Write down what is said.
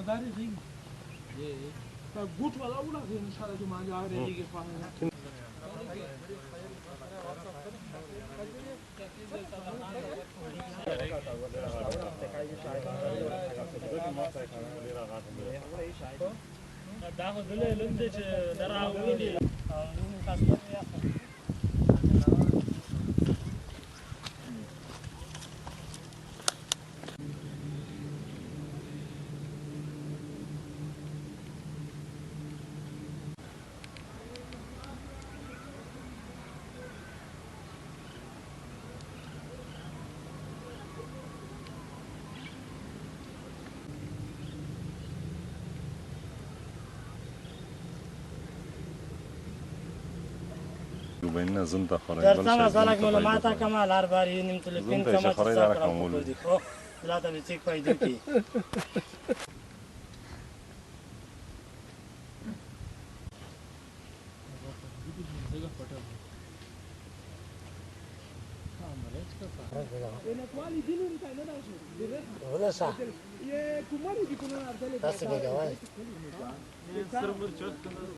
داری دیگه تا گوت ولا ولا که نشاله تو مانجا دیگه فهمیدم داخل دل لنده دراويني بین زنده خورای در سما سالک معلومات کمال هر بار نیم تلفن کما خورای کامل لا تا بیچک پیدا کی ولا صح ये कुमारी जी को ना अर्थ ले